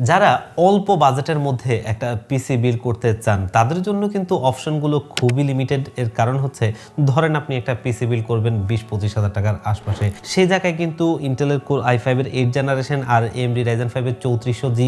যারা অল্প বাজেটের মধ্যে একটা পিসি বিল্ড করতে চান তাদের জন্য কিন্তু অপশনগুলো খুবই লিমিটেড। এর কারণ হচ্ছে ধরেন আপনি একটা পিসি বিল্ড করবেন 20-25 হাজার টাকার আশপাশে, সেই জায়গায় কিন্তু ইন্টেলের কোর i5 এর 8 জেনারেশন আর AMD Ryzen 5 এর 3400G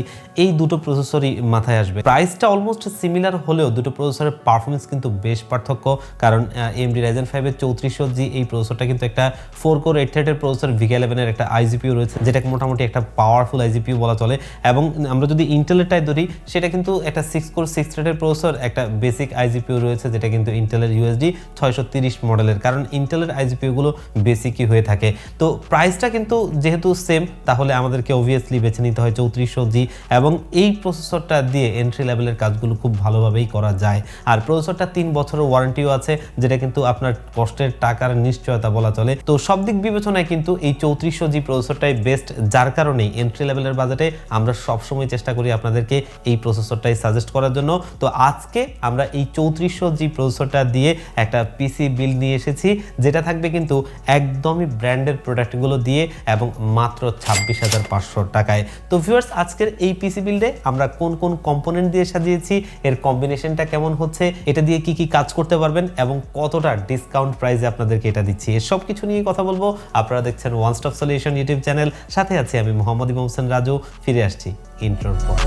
এই দুটো প্রসেসরই মাথায় আসবে। প্রাইসটা অলমোস্ট সিমিলার হলেও দুটো প্রসেসরের পারফরমেন্স কিন্তু বেশ পার্থক্য, কারণ AMD Ryzen 5 এর 3400G এই প্রসেসরটা কিন্তু একটা 4 কোর 8 থ্রেডের প্রসেসর, VK11 এর একটা iGPU রয়েছে, যেটাকে মোটামুটি একটা পাওয়ারফুল iGPU বলা চলে। এবং আমরা যদি ইন্টেলেরটাই ধরি সেটা কিন্তু একটা 6 কোর 6 থ্রেডের প্রসেসর, একটা বেসিক iGPU রয়েছে যেটা কিন্তু ইন্টেলের USD 630 মডেলের, কারণ ইন্টেলের iGPU গুলো বেসিকই হয়ে থাকে। তো প্রাইসটা কিন্তু যেহেতু সেম, তাহলে আমাদেরকে অবভিয়াসলি বেছে নিতে হয় 3400G, এবং এই প্রসেসরটা দিয়ে এন্ট্রি লেভেলের কাজগুলো খুব ভালোভাবেই করা যায়। আর প্রসেসরটা 3 বছরের ওয়ারেন্টিও আছে, যেটা কিন্তু আপনার কষ্টের টাকার নিশ্চয়তা বলা চলে। তো সব দিক বিবেচনায় কিন্তু এই 3400G প্রসেসরটাই বেস্ট, যার কারণেই এন্ট্রি লেভেলের বাজেটে আমরা সবসময় চেষ্টা করি আপনাদেরকে এই প্রসেসরটাই সাজেস্ট করার জন্য। তো আজকে আমরা এই 3400G প্রসেসরটা দিয়ে একটা পিসি বিল্ড নিয়ে এসেছি, যেটা থাকবে কিন্তু একদমই ব্র্যান্ডের প্রোডাক্টগুলো দিয়ে এবং মাত্র 26,500 টাকায়। তো ভিউয়ার্স, আজকের এই পিসি বিল্ডে আমরা কোন কোন কম্পোনেন্ট দিয়ে সাজিয়েছি, এর কম্বিনেশনটা কেমন হচ্ছে, এটা দিয়ে কি কি কাজ করতে পারবেন এবং কতটা ডিসকাউন্ট প্রাইসে আপনাদেরকে এটা দিচ্ছি, এর সব কিছু নিয়ে কথা বলবো। আপনারা দেখছেন one stop solution YouTube channel, সাথে আছি আমি মোহাম্মদ ইমাম হোসেন রাজু। ফিরে আসছি ইন্ট্রোর পর।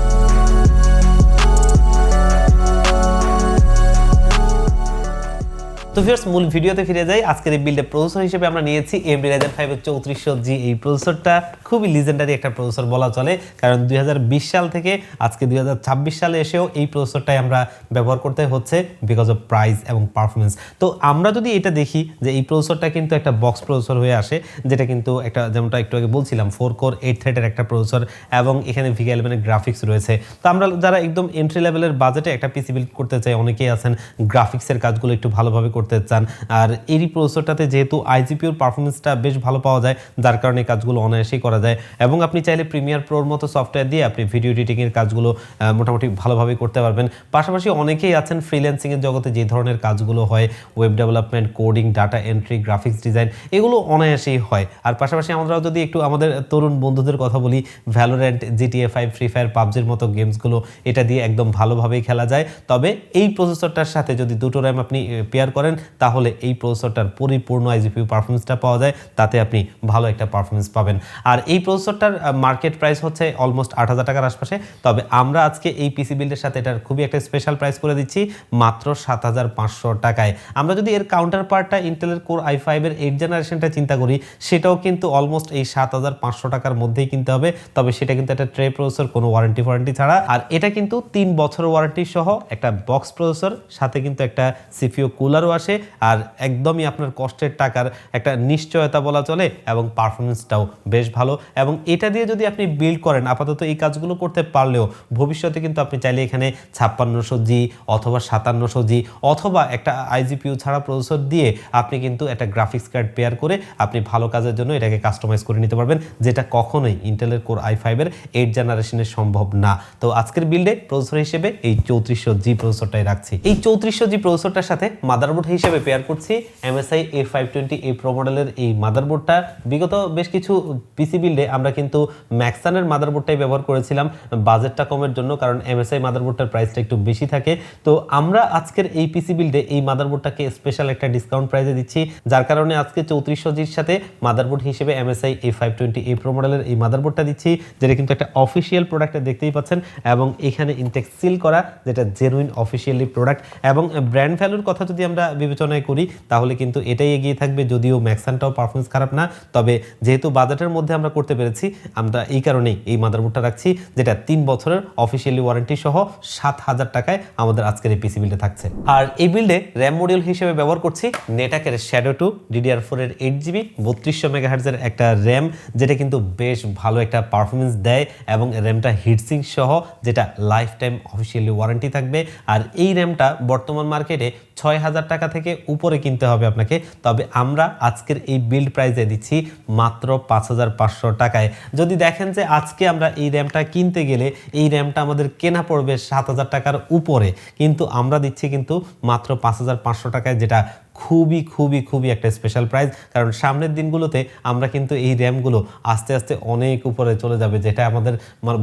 তো ভিউয়ার্স, মূল ভিডিওতে ফিরে যাই। আজকের এই বিল্ডে প্রসেসর হিসেবে আমরা নিয়েছি AMD Ryzen 5 এর 3400G। এই প্রসেসরটা খুবই লিজেন্ডারি একটা প্রসেসর বলা চলে, কারণ 2020 সাল থেকে আজকে 2026 সালে এসেও এই প্রসেসরটাই আমরা ব্যবহার করতে হচ্ছে বিকজ অফ প্রাইস এবং পারফরমেন্স। তো আমরা যদি এটা দেখি যে এই প্রসেসরটা কিন্তু একটা বক্স প্রসেসর হয়ে আসে, যেটা কিন্তু একটা, যেমনটা একটু আগে বলছিলাম, 4 কোর 8 থ্রেডের একটা প্রসেসর, এবং এখানে VK11 এর গ্রাফিক্স রয়েছে। তো আমরা যারা একদম এন্ট্রি লেভেলের বাজেটে একটা পিসি বিল্ড করতে চাই, অনেকেই আছেন গ্রাফিক্সের কাজগুলো একটু ভালোভাবে করতে চান, আর এই প্রসেসরটাতে যেহেতু iGPUর পারফরমেন্সটা বেশ ভালো পাওয়া যায়, যার কারণে কাজগুলো অনায়াসেই করা যায়। এবং আপনি চাইলে প্রিমিয়ার প্রোর মতো সফটওয়্যার দিয়ে আপনি ভিডিও এডিটিংয়ের কাজগুলো মোটামুটি ভালোভাবে করতে পারবেন। পাশাপাশি অনেকেই আছেন ফ্রিল্যান্সিংয়ের জগতে যে ধরনের কাজগুলো হয়, web development, coding, data entry, graphics design, এগুলো অনায়াসেই হয়। আর পাশাপাশি আমরাও যদি একটু আমাদের তরুণ বন্ধুদের কথা বলি, ভ্যালোরেন্ট, GTA 5, ফ্রি ফায়ার, পাবজির মতো গেমসগুলো এটা দিয়ে একদম ভালোভাবেই খেলা যায়। তবে এই প্রসেসরটার সাথে যদি দুটো র্যাম আপনি পেয়ার করেন, তাহলে এই প্রসেসরটার পরিপূর্ণ iGPU পারফরমেন্সটা পাওয়া যায়, তাতে আপনি ভালো একটা পারফরমেন্স পাবেন। আর এই প্রসেসরটার মার্কেট প্রাইস হচ্ছে অলমোস্ট 8,000 টাকার আশপাশে। তবে আমরা আজকে এই পিসি বিল্ডের সাথে এটার খুবই একটা স্পেশাল প্রাইস করে দিচ্ছি মাত্র 7,500 টাকায়। আমরা যদি এর কাউন্টার পার্টটা ইন্টেলের কোর i5 এর 8 জেনারেশনটা চিন্তা করি, সেটাও কিন্তু অলমোস্ট এই 7,500 টাকার মধ্যেই কিনতে হবে। তবে সেটা কিন্তু একটা ট্রে প্রসেসর, কোনো ওয়ারেন্টি ছাড়া। আর এটা কিন্তু 3 বছরের ওয়ারেন্টি সহ একটা বক্স প্রসেসর, সাথে কিন্তু একটা CPU কুলারও আসে। আর একদমই আপনার কষ্টের টাকার একটা নিশ্চয়তা বলা চলে, এবং পারফরমেন্সটাও বেশ ভালো। এবং এটা দিয়ে যদি আপনি বিল্ড করেন, আপাতত এই কাজগুলো করতে পারলেও ভবিষ্যতে কিন্তু আপনি চাইলে এখানে 5600G অথবা 5700G অথবা একটা iGPU ছাড়া প্রসেসর দিয়ে আপনি কিন্তু একটা গ্রাফিক্স কার্ড পেয়ার করে আপনি ভালো কাজের জন্য এটাকে কাস্টমাইজ করে নিতে পারবেন, যেটা কখনোই ইন্টেলের কোর i5 এর 8 জেনারেশনের সম্ভব না। তো আজকের বিল্ডে প্রসেসর হিসেবে এই 3400G প্রসেসরটাই রাখছি। এই 3400G প্রসেসরটার সাথে মাদারবোর্ড হিসেবে পেয়ার করছি MSI A520 প্রো মডেলের এই মাদারবোর্ডটা। বিগত বেশ কিছু পিসি বিল্ডে আমরা কিন্তু ম্যাক্সানের মাদারবোর্ডটাই ব্যবহার করেছিলাম বাজেটটা কমের জন্য, কারণ MSI মাদারবোর্ডটার প্রাইসটা একটু বেশি থাকে। তো আমরা আজকের এই পিসি বিল্ডে এই মাদারবোর্ডটাকে স্পেশাল একটা ডিসকাউন্ট প্রাইসে দিচ্ছি, যার কারণে আজকে 3400Gর সাথে মাদারবোর্ড হিসেবে MSI A520 প্রো মডেলের এই মাদারবোর্ডটা দিচ্ছি, যেটা কিন্তু একটা অফিসিয়াল প্রোডাক্টে দেখতেই পাচ্ছেন, এবং এখানে ইনটেক্স সিল করা, যেটা জেনুইন অফিসিয়ালি প্রোডাক্ট। এবং ব্র্যান্ড ভ্যালুর কথা যদি আমরা বিবেচনায় করি, তাহলে কিন্তু এটাই এগিয়ে থাকবে, যদিও ম্যাক্সানটাও পারফরমেন্স খারাপ না। তবে যেহেতু বাজেটের মধ্যে আমরা করতে পেরেছি, আমরা এই কারণেই এই মাদারবোর্ডটা রাখছি, যেটা 3 বছরের অফিসিয়ালি ওয়ারেন্টি সহ 7,000 টাকায় আমাদের আজকের এই পিসি বিল্ডে থাকছে। আর এই বিল্ডে র্যাম মডিউল হিসেবে ব্যবহার করছি নেটাকের Shadow 2 DDR4 এর 8GB 3200 মেগাহার্টজের একটা র্যাম, যেটা কিন্তু বেশ ভালো একটা পারফরমেন্স দেয়, এবং র্যামটা হিটসিঙ্ক সহ, যেটা লাইফ টাইম অফিসিয়ালি ওয়ারেন্টি থাকবে। আর এই র্যামটা বর্তমান মার্কেটে 6,000 টাকা থেকে উপরে কিনতে হবে আপনাকে। তবে আমরা আজকের এই বিল্ড প্রাইসে দিচ্ছি মাত্র 5,500 টাকায়। যদি দেখেন যে আজকে আমরা এই র্যামটা কিনতে গেলে এই র্যামটা আমাদের কেনা পড়বে 7,000 টাকার উপরে, কিন্তু আমরা দিচ্ছি কিন্তু মাত্র 5,500 টাকায়, যেটা খুবই খুবই খুবই একটা স্পেশাল প্রাইস, কারণ সামনের দিনগুলোতে আমরা কিন্তু এই র্যামগুলো আস্তে আস্তে অনেক উপরে চলে যাবে, যেটা আমাদের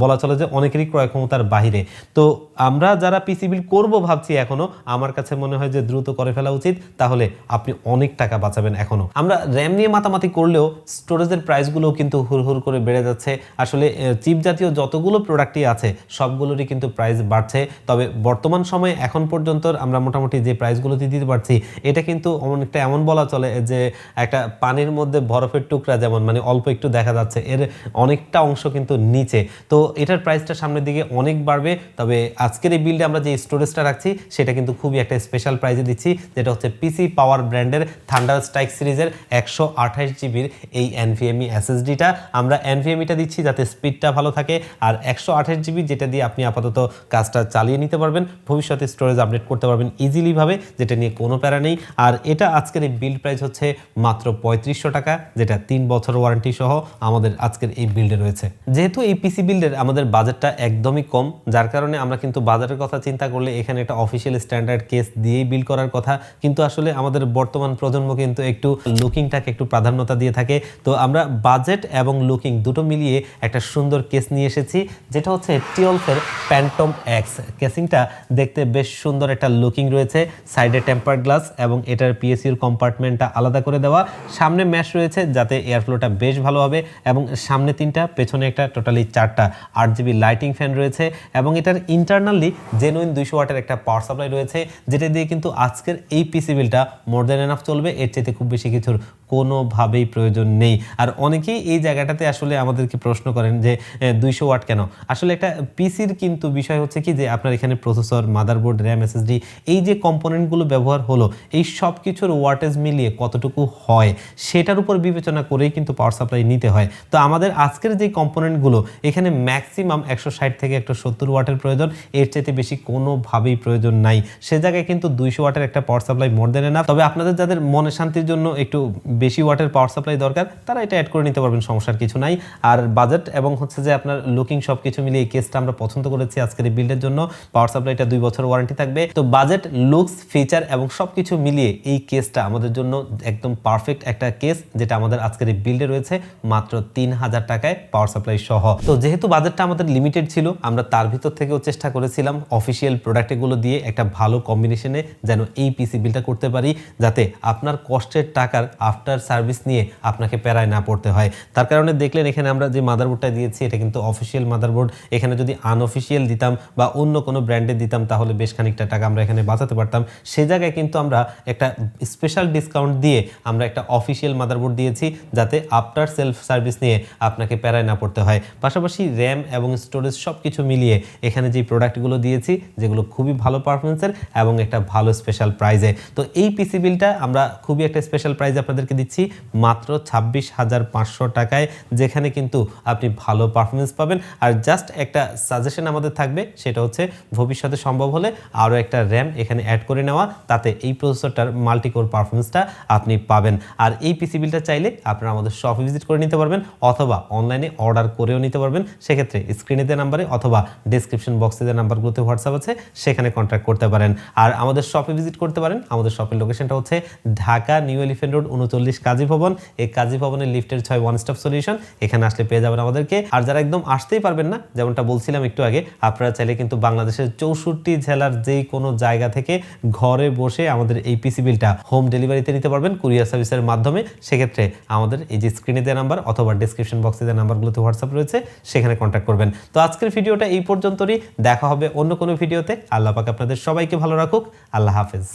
বলা চলে যে অনেকেরই ক্রয় ক্ষমতার বাহিরে। তো আমরা যারা পিসি বিল্ড করবো ভাবছি এখনো, আমার কাছে মনে হয় যে দ্রুত করে ফেলা উচিত, তাহলে আপনি অনেক টাকা বাঁচাবেন। এখনো আমরা র্যাম নিয়ে মাতামাতি করলেও স্টোরেজের প্রাইসগুলোও কিন্তু হুড় করে বেড়ে যাচ্ছে। আসলে চিপ জাতীয় যতগুলো প্রোডাক্টই আছে সবগুলোরই কিন্তু প্রাইস বাড়ছে। তবে বর্তমান সময়ে এখন পর্যন্ত আমরা মোটামুটি যে প্রাইসগুলো দিতে পারছি, এটা কিন্তু অনেকটা এমন বলা চলে যে একটা পানির মধ্যে বরফের টুকরা যেমন মানে অল্প একটু দেখা যাচ্ছে, এর অনেকটা অংশ কিন্তু নিচে। তো এটার প্রাইসটা সামনের দিকে অনেক বাড়বে। তবে আজকের এই বিল্ডে আমরা যে স্টোরেজটা রাখছি সেটা কিন্তু খুবই একটা স্পেশাল প্রাইসে দিচ্ছি, যেটা হচ্ছে পিসি পাওয়ার ব্র্যান্ডের থান্ডার স্ট্রাইক সিরিজের 128 জিবির এই NVMe SSDটা। আমরা NVMeটা দিচ্ছি যাতে স্পিডটা ভালো থাকে, আর 128 জিবি যেটা দিয়ে আপনি আপাতত কাজটা চালিয়ে নিতে পারবেন, ভবিষ্যতে স্টোরেজ আপডেট করতে পারবেন ইজিলি ভাবে, যেটা নিয়ে কোনো প্যারা নেই। আর এটা আজকের এই বিল্ড প্রাইস হচ্ছে মাত্র 3500 টাকা, যেটা 3 বছর ওয়ারেন্টি সহ আমাদের আজকের এই বিল্ডে রয়েছে। যেহেতু এই পিসি বিল্ডের আমাদের বাজেটটা একদমই কম, যার কারণে আমরা কিন্তু বাজারের কথা চিন্তা করলে এখানে একটা অফিসিয়াল স্ট্যান্ডার্ড কেস দিয়েই বিল্ড করার কথা, কিন্তু আসলে আমাদের বর্তমান প্রজন্ম কিন্তু একটু লুকিংটাকে একটু প্রাধান্যতা দিয়ে থাকে। তো আমরা বাজেট এবং লুকিং দুটো মিলিয়ে একটা সুন্দর কেস নিয়ে এসেছি, যেটা হচ্ছে টিওলফের প্যান্টম এক্স। কেসিংটা দেখতে বেশ সুন্দর একটা লুকিং রয়েছে, সাইডে টেম্পার্ড গ্লাস এবং এটার পিএসইউর কম্পার্টমেন্টটা আলাদা করে দেওয়া, সামনে ম্যাশ রয়েছে যাতে এয়ারফ্লোটা বেশ ভালো হবে, এবং সামনে 3টা পেছনে একটা, টোটালি 4টা 8 জিবি লাইটিং ফ্যান রয়েছে, এবং এটার ইন্টারনালি জেনুইন 200 ওয়াটের একটা পাওয়ার সাপ্লাই রয়েছে, যেটা দিয়ে কিন্তু আজকের এই পিসি বিলটা মোর দ্যান এনাফ চলবে। এর চাইতে খুব বেশি কিছুর কোনোভাবেই প্রয়োজন নেই। আর অনেকেই এই জায়গাটাতে আসলে আমাদেরকে প্রশ্ন করেন যে 200 ওয়াট কেন। আসলে একটা পিসির কিন্তু বিষয় হচ্ছে কি যে আপনার এখানে প্রসেসর, মাদারবোর্ড, র্যাম, এসএসডি এই যে কম্পোনেন্টগুলো ব্যবহার হলো, এই সব কিছুর ওয়াটেজ মিলিয়ে কতটুকু হয় সেটার উপর বিবেচনা করেই কিন্তু পাওয়ার সাপ্লাই নিতে হয়। তো আমাদের আজকের যে কম্পোনেন্টগুলো এখানে ম্যাক্সিমাম 160 থেকে 170 ওয়াটের প্রয়োজন, এর চাইতে বেশি কোনোভাবেই প্রয়োজন নাই। সে জায়গায় কিন্তু 200 ওয়াটের একটা power supply more than enough. তবে আপনাদের যাদের মনে শান্তির জন্য একটু বেশি ওয়াটের পাওয়ার সাপ্লাই দরকার, তারা এটা অ্যাড করে নিতে পারবেন, সমস্যার কিছু নাই। আর বাজেট এবং হচ্ছে যে আপনার লুকিং সব কিছু মিলিয়ে এই কেসটা আমরা পছন্দ করেছি আজকের এই বিল্ডের জন্য। পাওয়ার সাপ্লাইটা 2 বছর ওয়ারেন্টি থাকবে। তো বাজেট, লুকস, ফিচার এবং সবকিছু মিলিয়ে এই কেসটা আমাদের জন্য একদম পারফেক্ট একটা কেস, যেটা আমাদের আজকের এই বিল্ডে রয়েছে মাত্র 3000 টাকায় পাওয়ার সাপ্লাই সহ। তো যেহেতু বাজেটটা আমাদের লিমিটেড ছিল, আমরা তার ভিতর থেকেও চেষ্টা করেছিলাম অফিসিয়াল প্রোডাক্টগুলো দিয়ে একটা ভালো কম্বিনেশনে যেন এই পিসি বিলটা করতে পারি, যাতে আপনার কষ্টের টাকার আফটার সার্ভিস নিয়ে আপনাকে প্যারায় না পড়তে হয়। তার কারণে দেখলেন এখানে আমরা যে মাদারবোর্ডটা দিয়েছি এটা কিন্তু অফিসিয়াল মাদারবোর্ড। এখানে যদি আনঅফিসিয়াল দিতাম বা অন্য কোনো ব্র্যান্ডে দিতাম তাহলে বেশ খানিকটা টাকা আমরা এখানে বাঁচাতে পারতাম। সে জায়গায় কিন্তু আমরা একটা স্পেশাল ডিসকাউন্ট দিয়ে আমরা একটা অফিসিয়াল মাদারবোর্ড দিয়েছি, যাতে আফটার সেলফ সার্ভিস নিয়ে আপনাকে প্যারায় না পড়তে হয়। পাশাপাশি র্যাম এবং স্টোরেজ সব কিছু মিলিয়ে এখানে যে প্রোডাক্টগুলো দিয়েছি যেগুলো খুবই ভালো পারফরমেন্সের এবং একটা ভালো স্পেশাল প্রাইজে। তো এই পিসি বিলটা আমরা খুবই একটা স্পেশাল প্রাইজে আপনাদেরকে দিচ্ছি মাত্র 26,500 টাকায়, যেখানে কিন্তু আপনি ভালো পারফরমেন্স পাবেন। আর জাস্ট একটা সাজেশন আমাদের থাকবে, সেটা হচ্ছে ভবিষ্যতে সম্ভব হলে আরও একটা র্যাম এখানে অ্যাড করে নেওয়া, তাতে এই প্রসেসরটার মাল্টিকোর পারফরমেন্সটা আপনি পাবেন। আর এই পিসি বিলটা চাইলে আপনারা আমাদের শপে ভিজিট করে নিতে পারবেন অথবা অনলাইনে অর্ডার করেও নিতে পারবেন। সেক্ষেত্রে স্ক্রিনে দেওয়া নাম্বারে অথবা ডেসক্রিপশন বক্সে দেওয়া নাম্বারগুলোতে হোয়াটসঅ্যাপ আছে, সেখানে কন্ট্যাক্ট করতে পারেন। আর আমাদের শপে ভিজিট করতে পারেন। আমাদের শপের লোকেশনটা হচ্ছে ঢাকা নিউ এলিফ্যান্ট রোড 39 কাজী ভবন। এই কাজী ভবনের লিফটের 6 ওয়ান স্টপ সলিউশন, এখানে আসলে পেয়ে যাবেন আমাদেরকে। আর যারা একদম আসতেই পারবেন না, যেমনটা বলছিলাম একটু আগে, আপনারা চাইলে কিন্তু বাংলাদেশের 64 জেলার যেই কোনো জায়গা থেকে ঘরে বসে আমাদের এই পিসি বিলটা হোম ডেলিভারিতে নিতে পারবেন কুরিয়ার সার্ভিসের মাধ্যমে। সেক্ষেত্রে আমাদের এই যে স্ক্রিনে দেওয়া নাম্বার অথবা ডেসক্রিপশন বক্সে দেওয়া নাম্বারগুলোতে হোয়াটসঅ্যাপ রয়েছে, সেখানে কন্ট্যাক্ট করবেন। তো আজকের ভিডিওটা এই পর্যন্তই, দেখা হবে অন্য কোনো ভিডিওতে। আল্লাহ পাক আপনাদের সবাইকে ভালো রাখুক। আল্লাহ হাফেজ।